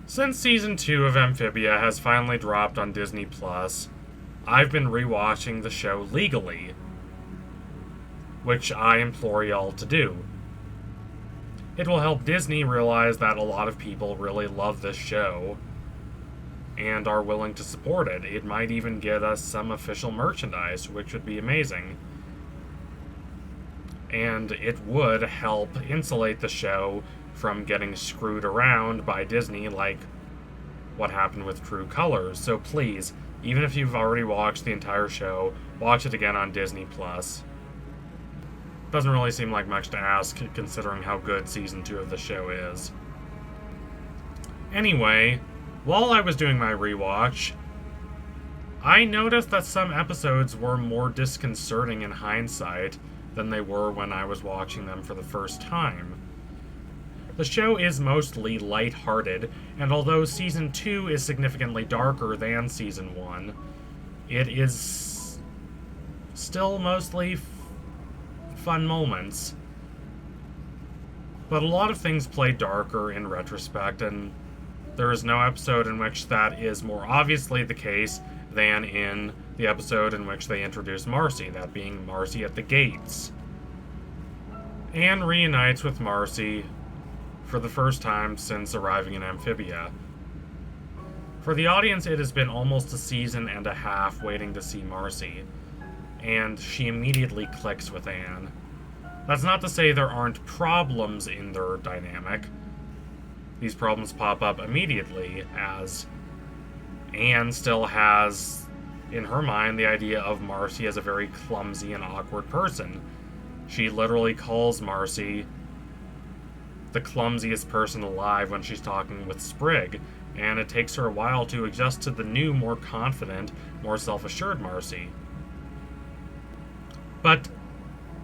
Since Season 2 of Amphibia has finally dropped on Disney+, I've been rewatching the show legally, which I implore y'all to do. It will help Disney realize that a lot of people really love this show and are willing to support it. It might even get us some official merchandise, which would be amazing. And it would help insulate the show from getting screwed around by Disney like what happened with True Colors. So please, even if you've already watched the entire show, watch it again on Disney+. Doesn't really seem like much to ask, considering how good Season 2 of the show is. Anyway, while I was doing my rewatch, I noticed that some episodes were more disconcerting in hindsight than they were when I was watching them for the first time. The show is mostly lighthearted, and although Season 2 is significantly darker than Season 1, it is still mostly fun moments. But a lot of things play darker in retrospect, and there is no episode in which that is more obviously the case than in the episode in which they introduce Marcy, that being Marcy at the Gates. Anne reunites with Marcy for the first time since arriving in Amphibia. For the audience, it has been almost a season and a half waiting to see Marcy, and she immediately clicks with Anne. That's not to say there aren't problems in their dynamic. These problems pop up immediately, as Anne still has, in her mind, the idea of Marcy as a very clumsy and awkward person. She literally calls Marcy the clumsiest person alive when she's talking with Sprig, and it takes her a while to adjust to the new, more confident, more self-assured Marcy. But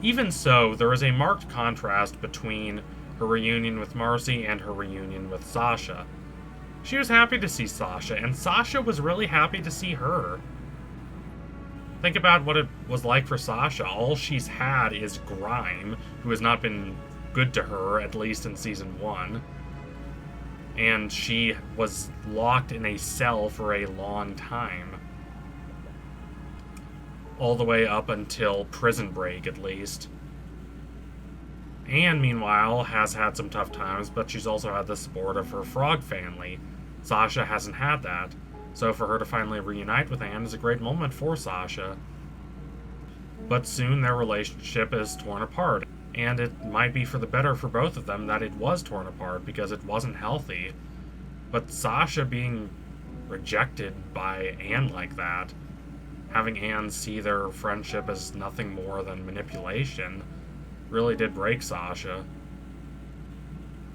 even so, there is a marked contrast between her reunion with Marcy and her reunion with Sasha. She was happy to see Sasha, and Sasha was really happy to see her. Think about what it was like for Sasha. All she's had is Grime, who has not been good to her, at least in Season 1. And she was locked in a cell for a long time. All the way up until Prison Break, at least. Anne, meanwhile, has had some tough times, but she's also had the support of her frog family. Sasha hasn't had that, so for her to finally reunite with Anne is a great moment for Sasha. But soon their relationship is torn apart, and it might be for the better for both of them that it was torn apart, because it wasn't healthy. But Sasha being rejected by Anne like that, having Anne see their friendship as nothing more than manipulation, really did break Sasha.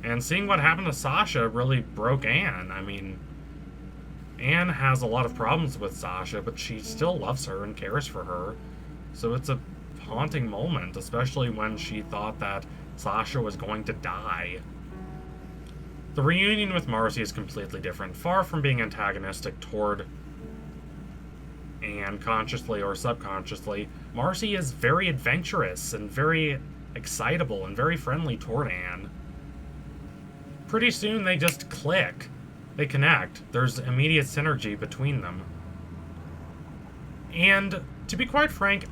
And seeing what happened to Sasha really broke Anne. I mean, Anne has a lot of problems with Sasha, but she still loves her and cares for her. So it's a haunting moment, especially when she thought that Sasha was going to die. The reunion with Marcy is completely different. Far from being antagonistic toward Anne, consciously or subconsciously, Marcy is very adventurous and very excitable and very friendly toward Anne. Pretty soon they just click. They connect. There's immediate synergy between them. And to be quite frank,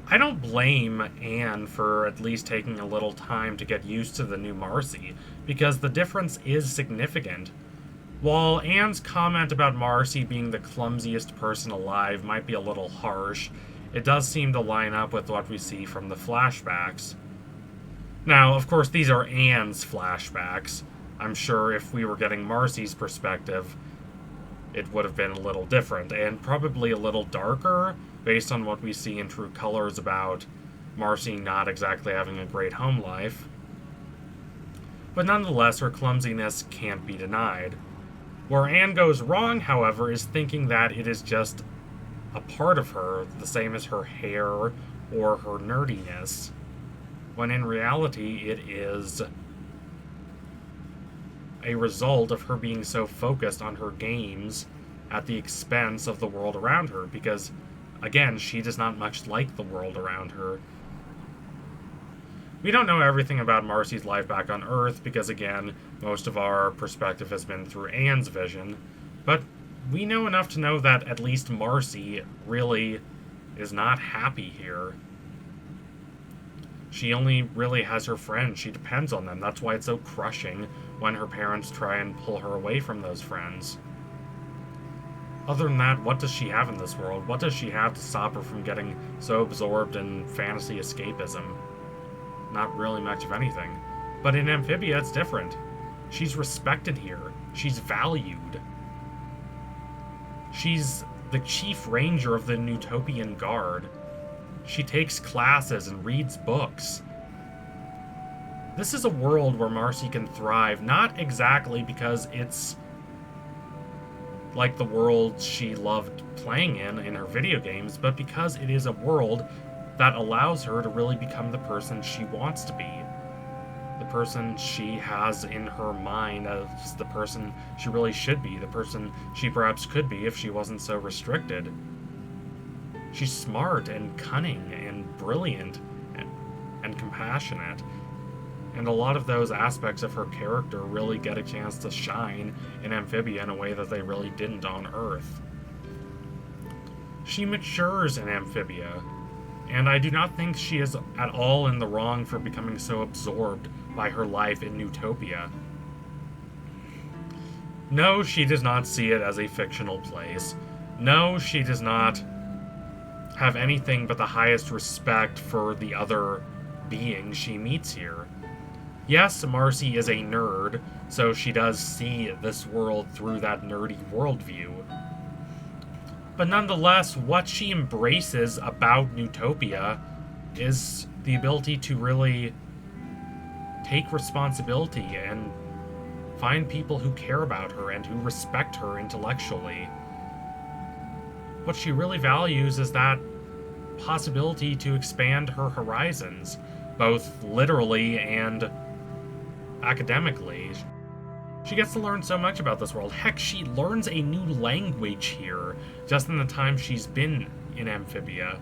I don't blame Anne for at least taking a little time to get used to the new Marcy, because the difference is significant. While Anne's comment about Marcy being the clumsiest person alive might be a little harsh, it does seem to line up with what we see from the flashbacks. Now, of course, these are Anne's flashbacks. I'm sure if we were getting Marcy's perspective, it would have been a little different, and probably a little darker, based on what we see in True Colors about Marcy not exactly having a great home life. But nonetheless, her clumsiness can't be denied. Where Anne goes wrong, however, is thinking that it is just a part of her, the same as her hair or her nerdiness, when in reality it is a result of her being so focused on her games at the expense of the world around her, because, again, she does not much like the world around her. We don't know everything about Marcy's life back on Earth because, again, most of our perspective has been through Anne's vision, but we know enough to know that at least Marcy really is not happy here. She only really has her friends. She depends on them. That's why it's so crushing when her parents try and pull her away from those friends. Other than that, what does she have in this world? What does she have to stop her from getting so absorbed in fantasy escapism? Not really much of anything. But in Amphibia, it's different. She's respected here. She's valued. She's the chief ranger of the Newtopian Guard. She takes classes and reads books. This is a world where Marcy can thrive, not exactly because it's like the world she loved playing in her video games, but because it is a world that allows her to really become the person she wants to be. The person she has in her mind as the person she really should be, the person she perhaps could be if she wasn't so restricted. She's smart and cunning and brilliant and compassionate. And a lot of those aspects of her character really get a chance to shine in Amphibia in a way that they really didn't on Earth. She matures in Amphibia, and I do not think she is at all in the wrong for becoming so absorbed by her life in Newtopia. No, she does not see it as a fictional place. No, she does not have anything but the highest respect for the other beings she meets here. Yes, Marcy is a nerd, so she does see this world through that nerdy worldview. But nonetheless, what she embraces about Newtopia is the ability to really take responsibility and find people who care about her and who respect her intellectually. What she really values is that possibility to expand her horizons, both literally and academically. She gets to learn so much about this world. Heck, she learns a new language here just in the time she's been in Amphibia.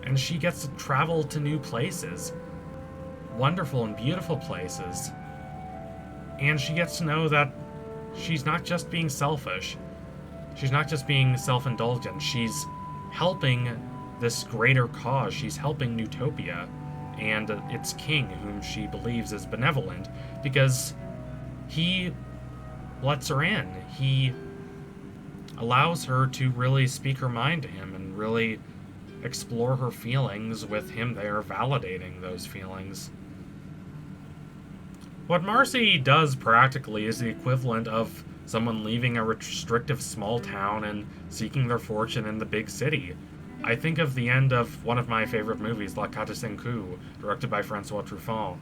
And she gets to travel to new places. Wonderful and beautiful places. And she gets to know that she's not just being selfish. She's not just being self-indulgent. She's helping this greater cause. She's helping Newtopia and its king, whom she believes is benevolent, because he lets her in. He allows her to really speak her mind to him and really explore her feelings with him there, validating those feelings. What Marcy does practically is the equivalent of someone leaving a restrictive small town and seeking their fortune in the big city. I think of the end of one of my favorite movies, La Cata Senku, directed by Francois Truffaut,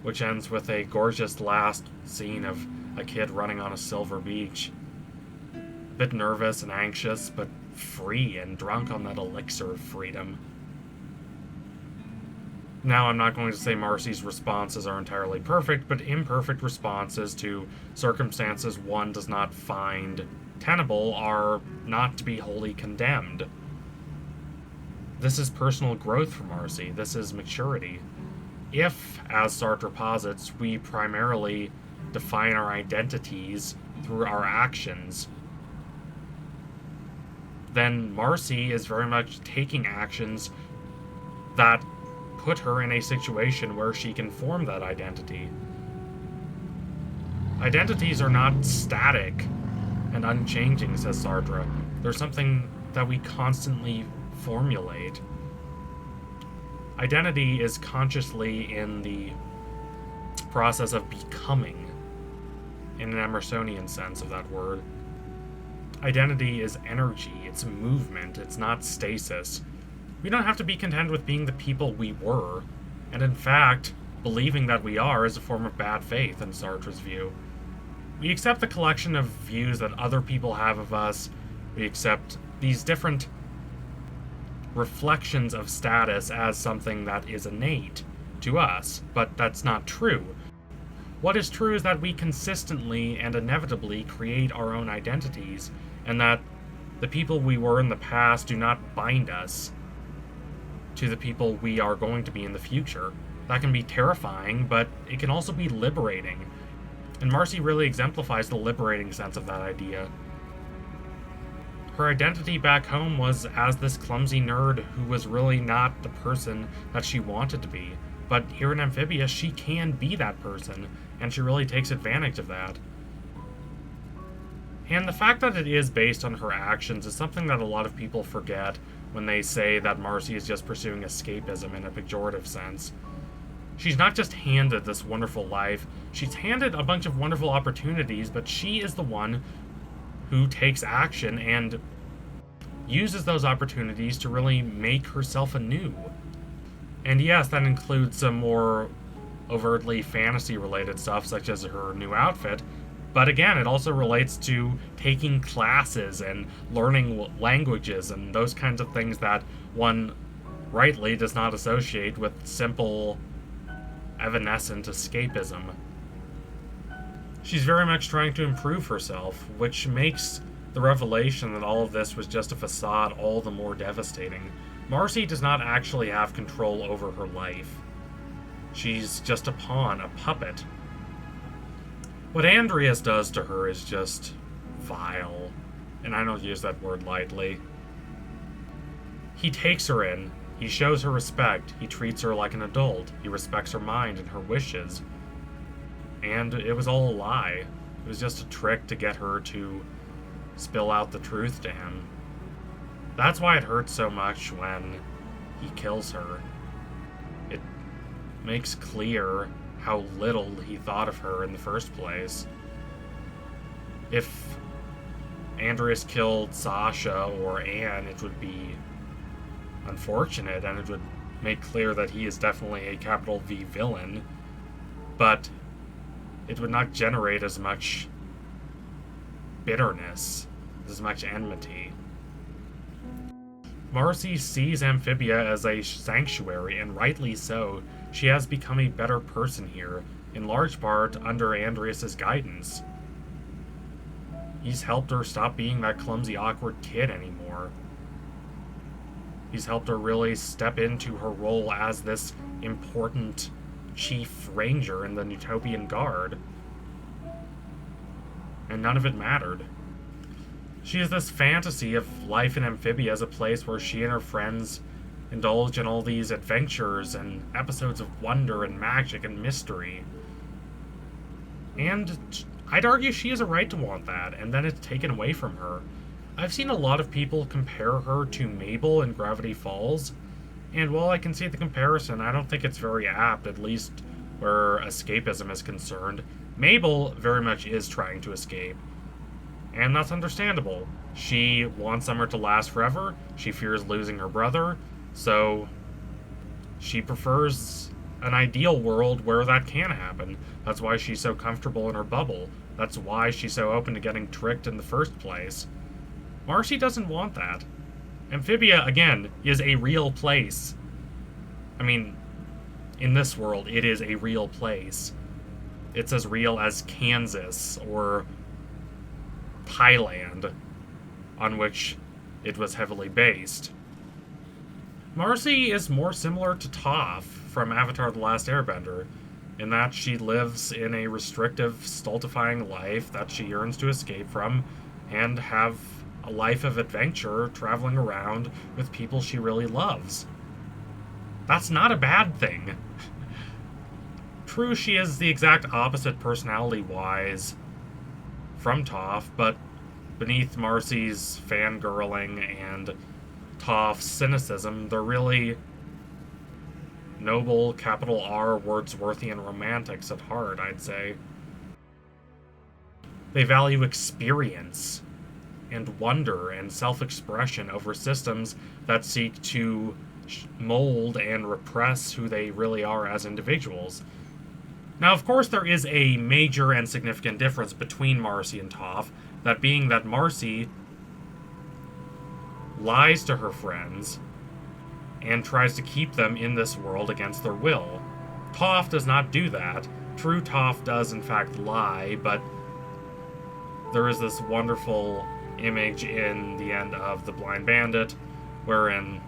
which ends with a gorgeous last scene of a kid running on a silver beach. A bit nervous and anxious, but free and drunk on that elixir of freedom. Now, I'm not going to say Marcy's responses are entirely perfect, but imperfect responses to circumstances one does not find tenable are not to be wholly condemned. This is personal growth for Marcy. This is maturity. If, as Sartre posits, we primarily define our identities through our actions, then Marcy is very much taking actions that put her in a situation where she can form that identity. Identities are not static and unchanging, says Sartre. They're something that we constantly formulate. Identity is consciously in the process of becoming, in an Emersonian sense of that word. Identity is energy, it's movement, it's not stasis. We don't have to be content with being the people we were, and in fact, believing that we are is a form of bad faith in Sartre's view. We accept the collection of views that other people have of us, we accept these different reflections of status as something that is innate to us, but that's not true. What is true is that we consistently and inevitably create our own identities, and that the people we were in the past do not bind us. to the people we are going to be in the future. That can be terrifying, but it can also be liberating. And Marcy really exemplifies the liberating sense of that idea. Her identity back home was as this clumsy nerd who was really not the person that she wanted to be. But here in Amphibia, she can be that person, and she really takes advantage of that. And the fact that it is based on her actions is something that a lot of people forget when they say that Marcy is just pursuing escapism in a pejorative sense. She's not just handed this wonderful life, she's handed a bunch of wonderful opportunities, but she is the one who takes action and uses those opportunities to really make herself anew. And yes, that includes some more overtly fantasy-related stuff, such as her new outfit, but again, it also relates to taking classes and learning languages and those kinds of things that one rightly does not associate with simple, evanescent escapism. She's very much trying to improve herself, which makes the revelation that all of this was just a facade all the more devastating. Marcy does not actually have control over her life. She's just a pawn, a puppet. What Andreas does to her is just vile, and I don't use that word lightly. He takes her in, he shows her respect, he treats her like an adult, he respects her mind and her wishes. And it was all a lie. It was just a trick to get her to spill out the truth to him. That's why it hurts so much when he kills her. It makes clear how little he thought of her in the first place. If Andreas killed Sasha or Anne, it would be unfortunate, and it would make clear that he is definitely a capital V villain, but it would not generate as much bitterness, as much enmity. Marcy sees Amphibia as a sanctuary, and rightly so. She has become a better person here, in large part under Andreas' guidance. He's helped her stop being that clumsy, awkward kid anymore. He's helped her really step into her role as this important chief ranger in the Newtopian Guard. And none of it mattered. She has this fantasy of life in Amphibia as a place where she and her friends indulge in all these adventures and episodes of wonder and magic and mystery. And I'd argue she has a right to want that, and then it's taken away from her. I've seen a lot of people compare her to Mabel in Gravity Falls, and while I can see the comparison, I don't think it's very apt, at least where escapism is concerned. Mabel very much is trying to escape, and that's understandable. She wants summer to last forever, she fears losing her brother, so she prefers an ideal world where that can happen. That's why she's so comfortable in her bubble. That's why she's so open to getting tricked in the first place. Marcy doesn't want that. Amphibia, again, is a real place. I mean, in this world, it is a real place. It's as real as Kansas or Thailand, on which it was heavily based. Marcy is more similar to Toph from Avatar: The Last Airbender, in that she lives in a restrictive, stultifying life that she yearns to escape from, and have a life of adventure traveling around with people she really loves. That's not a bad thing. True, she is the exact opposite personality-wise from Toph, but beneath Marcy's fangirling and Toph's cynicism, they're really noble, capital R, Wordsworthian romantics at heart, I'd say. They value experience and wonder and self-expression over systems that seek to mold and repress who they really are as individuals. Now, of course, there is a major and significant difference between Marcy and Toph, that being that Marcy lies to her friends and tries to keep them in this world against their will. Toph does not do that. True, Toph does in fact lie, but there is this wonderful image in the end of The Blind Bandit wherein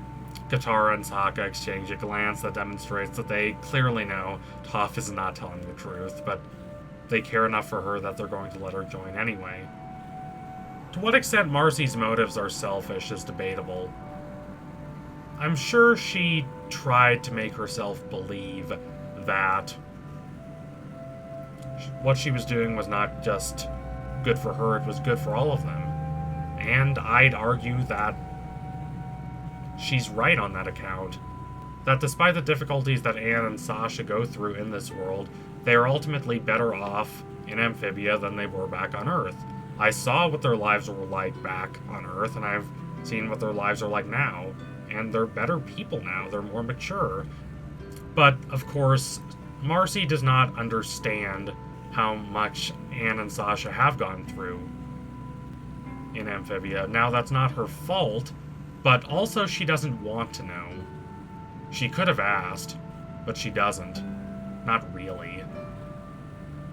Katara and Sokka exchange a glance that demonstrates that they clearly know Toph is not telling the truth, but they care enough for her that they're going to let her join anyway. To what extent Marcy's motives are selfish is debatable. I'm sure she tried to make herself believe that what she was doing was not just good for her, it was good for all of them. And I'd argue that she's right on that account. That despite the difficulties that Anne and Sasha go through in this world, they are ultimately better off in Amphibia than they were back on Earth. I saw what their lives were like back on Earth, and I've seen what their lives are like now. And they're better people now, they're more mature. But, of course, Marcy does not understand how much Anne and Sasha have gone through in Amphibia. Now, that's not her fault, but also she doesn't want to know. She could have asked, but she doesn't. Not really.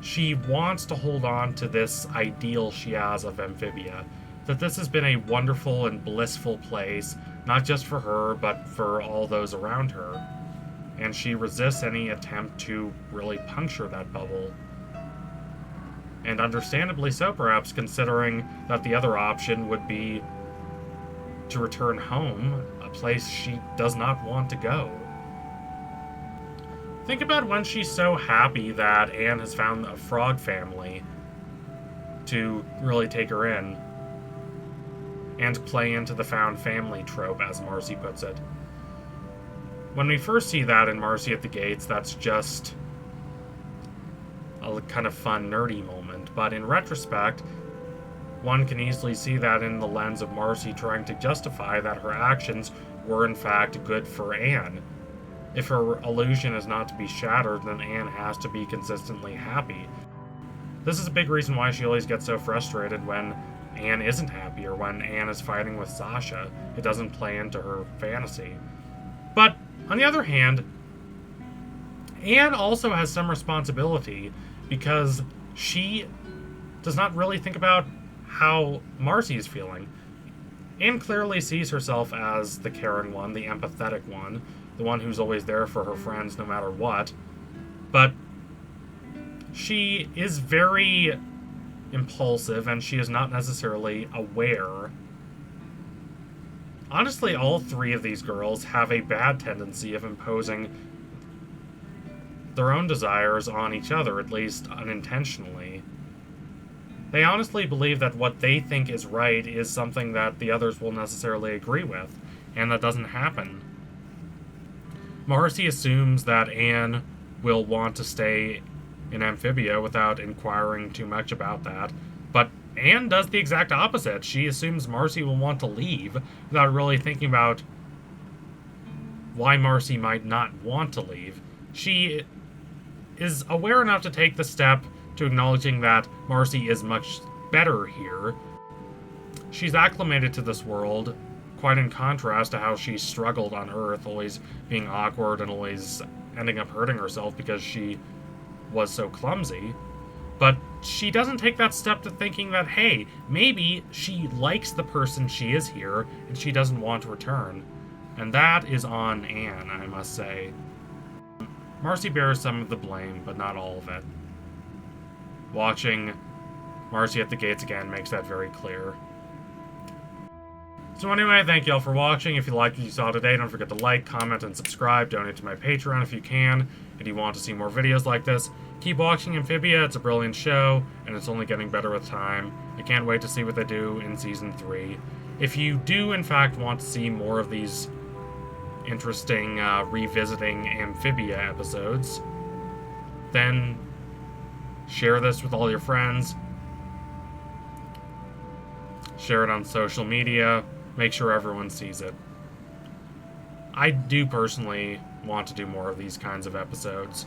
She wants to hold on to this ideal she has of Amphibia, that this has been a wonderful and blissful place, not just for her, but for all those around her. And she resists any attempt to really puncture that bubble. And understandably so, perhaps, considering that the other option would be to return home, a place she does not want to go. Think about when she's so happy that Anne has found a frog family to really take her in, and play into the found family trope, as Marcy puts it. When we first see that in Marcy at the Gates, that's just a kind of fun, nerdy moment, but in retrospect, one can easily see that in the lens of Marcy trying to justify that her actions were in fact good for Anne. If her illusion is not to be shattered, then Anne has to be consistently happy. This is a big reason why she always gets so frustrated when Anne isn't happy, or when Anne is fighting with Sasha. It doesn't play into her fantasy. But, on the other hand, Anne also has some responsibility, because she does not really think about how Marcy is feeling. Anne clearly sees herself as the caring one, the empathetic one, the one who's always there for her friends no matter what. But she is very impulsive, and she is not necessarily aware. Honestly, all three of these girls have a bad tendency of imposing their own desires on each other, at least unintentionally. They honestly believe that what they think is right is something that the others will necessarily agree with, and that doesn't happen. Marcy assumes that Anne will want to stay in Amphibia without inquiring too much about that, but Anne does the exact opposite. She assumes Marcy will want to leave without really thinking about why Marcy might not want to leave. She is aware enough to take the step to acknowledging that Marcy is much better here. She's acclimated to this world, quite in contrast to how she struggled on Earth, always being awkward and always ending up hurting herself because she was so clumsy. But she doesn't take that step to thinking that, hey, maybe she likes the person she is here and she doesn't want to return. And that is on Anne, I must say. Marcy bears some of the blame, but not all of it. Watching Marcy at the Gates again makes that very clear. So anyway, thank you all for watching. If you liked what you saw today, don't forget to like, comment, and subscribe. Donate to my Patreon if you can. If you want to see more videos like this, keep watching Amphibia. It's a brilliant show, and it's only getting better with time. I can't wait to see what they do in Season 3. If you do, in fact, want to see more of these interesting revisiting Amphibia episodes, then share this with all your friends. Share it on social media. Make sure everyone sees it. I do personally want to do more of these kinds of episodes,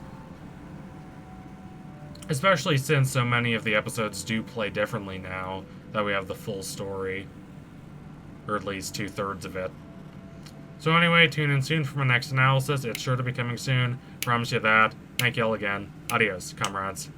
especially since so many of the episodes do play differently now that we have the full story, or at least 2/3 of it. So anyway, tune in soon for my next analysis. It's sure to be coming soon. Promise you that. Thank you all again. Adios, comrades.